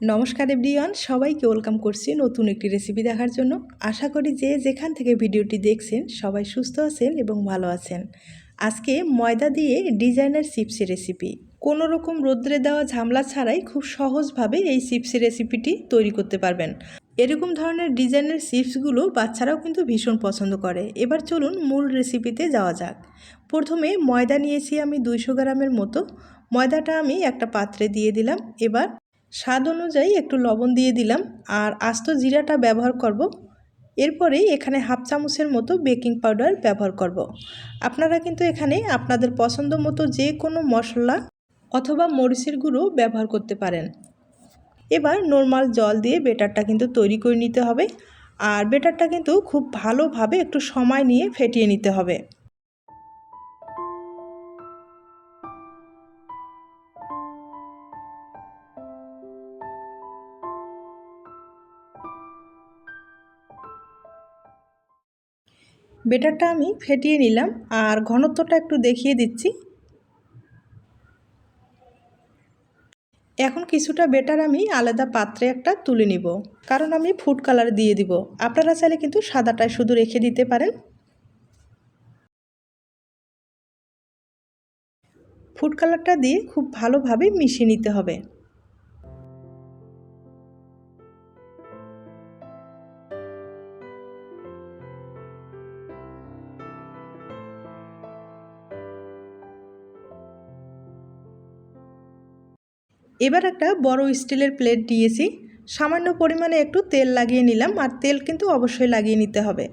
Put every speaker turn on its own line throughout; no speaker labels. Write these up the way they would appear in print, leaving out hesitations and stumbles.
নমস্কার এভরিওয়ান, সবাইকে ওয়েলকাম করছি নতুন একটি রেসিপি দেখার জন্য। আশা করি যে যেখান থেকে ভিডিওটি দেখছেন সবাই সুস্থ আছেন এবং ভালো আছেন। আজকে ময়দা দিয়ে ডিজাইনার চিপসের রেসিপি। কোনো রকম রোদ্রে দেওয়া ঝামেলা ছাড়াই খুব সহজভাবে এই চিপসের রেসিপিটি তৈরি করতে পারবেন। এরকম ধরনের ডিজাইনের চিপসগুলো বাচ্চারাও কিন্তু ভীষণ পছন্দ করে। এবার চলুন মূল রেসিপিতে যাওয়া যাক। প্রথমে ময়দা নিয়েছি আমি 200 গ্রামের মতো। ময়দাটা আমি একটা পাত্রে দিয়ে দিলাম। এবার স্বাদ অনুযায়ী একটু লবণ দিয়ে দিলাম আর আস্ত জিরাটা ব্যবহার করব। এরপরেই এখানে হাফ চামচের মতো বেকিং পাউডার ব্যবহার করব। আপনারা কিন্তু এখানে আপনাদের পছন্দ মতো যে কোনো মশলা অথবা মরিচের গুঁড়ো ব্যবহার করতে পারেন। এবার নর্মাল জল দিয়ে বেটারটা কিন্তু তৈরি করে নিতে হবে। আর বেটারটা কিন্তু খুব ভালোভাবে একটু সময় নিয়ে ফেটিয়ে নিতে হবে। বেটারটা আমি ফেটিয়ে নিলাম আর ঘনত্বটা একটু দেখিয়ে দিচ্ছি। এখন কিছুটা বেটার আমি আলাদা পাত্রে একটা তুলে নিব, কারণ আমি ফুড কালার দিয়ে দিব। আপনারা চাইলে কিন্তু সাদাটাই শুধু রেখে দিতে পারেন। ফুড কালারটা দিয়ে খুব ভালোভাবে মিশিয়ে নিতে হবে। এবার একটা বড় স্টিলের প্লেট দিয়েছি, সামান্য পরিমাণে একটু তেল লাগিয়ে নিলাম। আর তেল কিন্তু অবশ্যই লাগিয়ে নিতে হবে।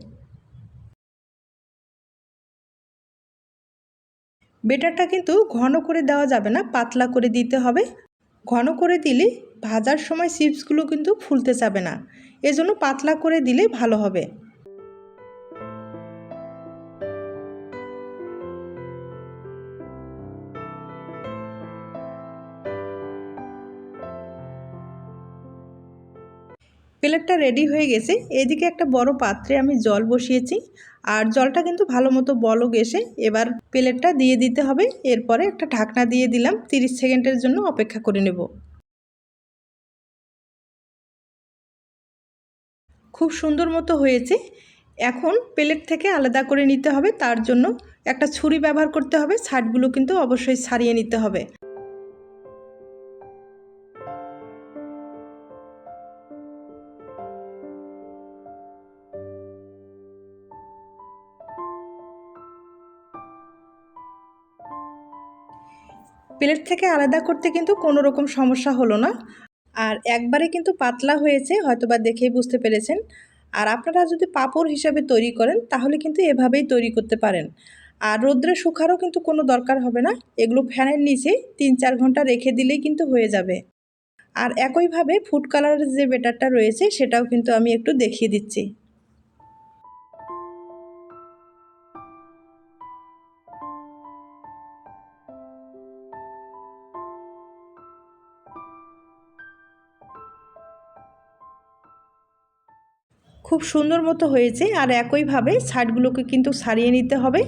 বেটারটা কিন্তু ঘন করে দেওয়া যাবে না, পাতলা করে দিতে হবে। ঘন করে দিলে ভাজার সময় চিপসগুলো কিন্তু ফুলতে যাবে না, এজন্য পাতলা করে দিলে ভালো হবে। প্লেটটা রেডি হয়ে গেছে। এদিকে একটা বড় পাত্রে আমি জল বসিয়েছি আর জলটা কিন্তু ভালো মতো বলক এসে এবার প্লেটটা দিয়ে দিতে হবে। এরপরে একটা ঢাকনা দিয়ে দিলাম, 30 সেকেন্ডের জন্য অপেক্ষা করে নেব। খুব সুন্দর মতো হয়েছে। এখন প্লেট থেকে আলাদা করে নিতে হবে, তার জন্য একটা ছুরি ব্যবহার করতে হবে। সাইডগুলো কিন্তু অবশ্যই ছাড়িয়ে নিতে হবে। প্লেট থেকে আলাদা করতে কিন্তু কোনো রকম সমস্যা হলো না। আর একবারে কিন্তু পাতলা হয়েছে, হয়তোবা দেখেই বুঝতে পেরেছেন। আর আপনারা যদি পাঁপড় হিসাবে তৈরি করেন তাহলে কিন্তু এভাবেই তৈরি করতে পারেন। আর রোদ্রে শুকারও কিন্তু কোনো দরকার হবে না, এগুলো ফ্যানের নিচে 3-4 ঘন্টা রেখে দিলেই কিন্তু হয়ে যাবে। আর একইভাবে ফুড কালারের যে বেটারটা রয়েছে সেটাও কিন্তু আমি একটু দেখিয়ে দিচ্ছি। খুব সুন্দর মতো হয়েছে। আর একইভাবে সাইডগুলোকে কিন্তু ছাড়িয়ে নিতে হবে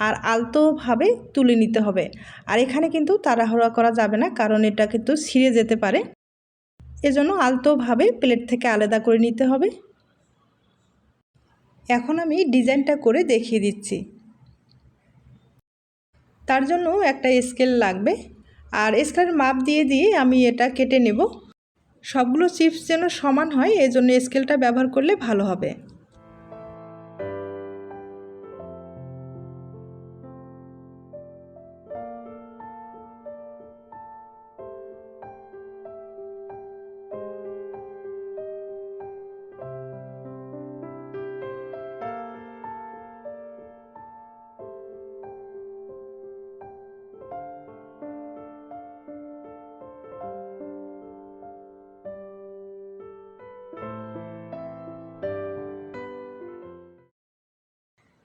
আর আলতোভাবে তুলে নিতে হবে। আর এখানে কিন্তু তাড়াহুড়া করা যাবে না, কারণ এটা কিন্তু ছিঁড়ে যেতে পারে। এজন্য আলতোভাবে প্লেট থেকে আলাদা করে নিতে হবে। এখন আমি ডিজাইনটা করে দেখিয়ে দিচ্ছি। তার জন্য একটা স্কেল লাগবে আর স্কেলের মাপ দিয়ে দিয়ে আমি এটা কেটে নেব। সবগুলো চিপস যেন সমান হয়, এজন্য স্কেলটা ব্যবহার করলে ভালো হবে।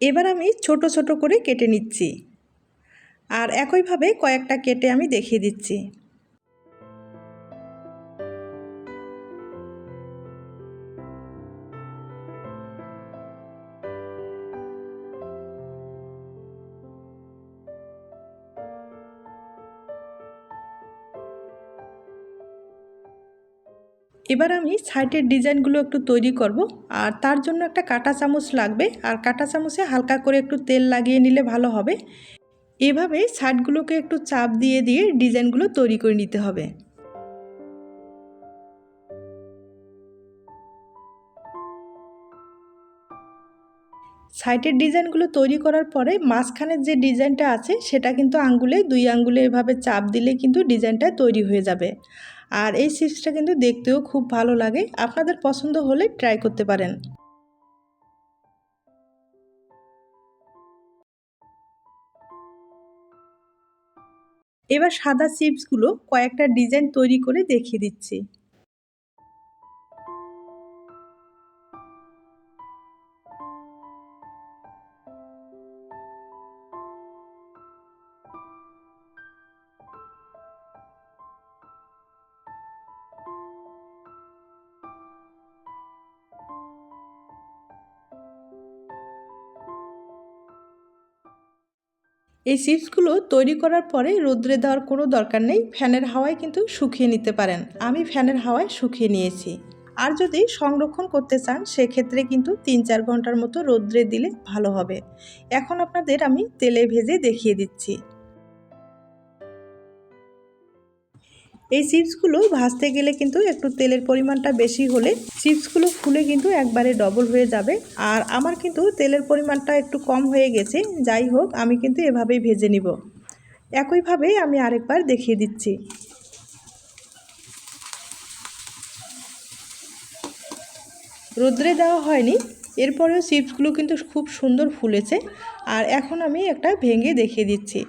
এবার আমি ছোট ছোট করে কেটে নিচ্ছি আর একইভাবে কয়েকটা কেটে আমি দেখিয়ে দিচ্ছি। এবার আমি সাইডের ডিজাইনগুলো একটু তৈরি করব, আর তার জন্য একটা কাঁটা চামচ লাগবে, আর কাঁটা চামচে হালকা করে একটু তেল লাগিয়ে নিলে ভালো হবে। এভাবে সাইডগুলোকে একটু চাপ দিয়ে দিয়ে ডিজাইনগুলো তৈরি করে নিতে হবে। সাইডের ডিজাইনগুলো তৈরি করার পরে মাঝখানের যে ডিজাইনটা আছে সেটা কিন্তু দুই আঙ্গুলে এভাবে চাপ দিলে কিন্তু ডিজাইনটা তৈরি হয়ে যাবে। আর এই চিপসটা কিন্তু দেখতেও খুব ভালো লাগে, আপনাদের পছন্দ হলে ট্রাই করতে পারেন। এবার সাদা চিপসগুলো কয়েকটা ডিজাইন তৈরি করে দেখিয়ে দিচ্ছি। এই চিপসগুলো তৈরি করার পরে রোদ্রে দেওয়ার কোনো দরকার নেই, ফ্যানের হাওয়ায় কিন্তু শুকিয়ে নিতে পারেন। আমি ফ্যানের হাওয়ায় শুকিয়ে নিয়েছি। আর যদি সংরক্ষণ করতে চান সেক্ষেত্রে কিন্তু ৩-৪ ঘন্টার মতো রোদ্রে দিলে ভালো হবে। এখন আপনাদের আমি তেলে ভেজে দেখিয়ে দিচ্ছি। এই চিপসগুলো ভাজতে গেলে কিন্তু একটু তেলের পরিমাণটা বেশি হলে চিপসগুলো ফুলে কিন্তু একবারে ডবল হয়ে যাবে। আর আমার কিন্তু তেলের পরিমাণটা একটু কম হয়ে গেছে, যাই হোক আমি কিন্তু এভাবেই ভেজে নিব। একইভাবে আমি আরেকবার দেখিয়ে দিচ্ছি। রোদ্রে দেওয়া হয়নি, এরপরেও চিপসগুলো কিন্তু খুব সুন্দর ফুলেছে। আর এখন আমি একটা ভেঙে দেখিয়ে দিচ্ছি।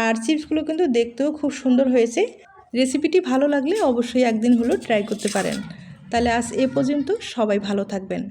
আর চিপসগুলো কিন্তু দেখতেও খুব সুন্দর হয়েছে। রেসিপিটি ভালো লাগলে অবশ্যই একদিন হলো ট্রাই করতে পারেন। তাহলে আজ এ পর্যন্ত, সবাই ভালো থাকবেন।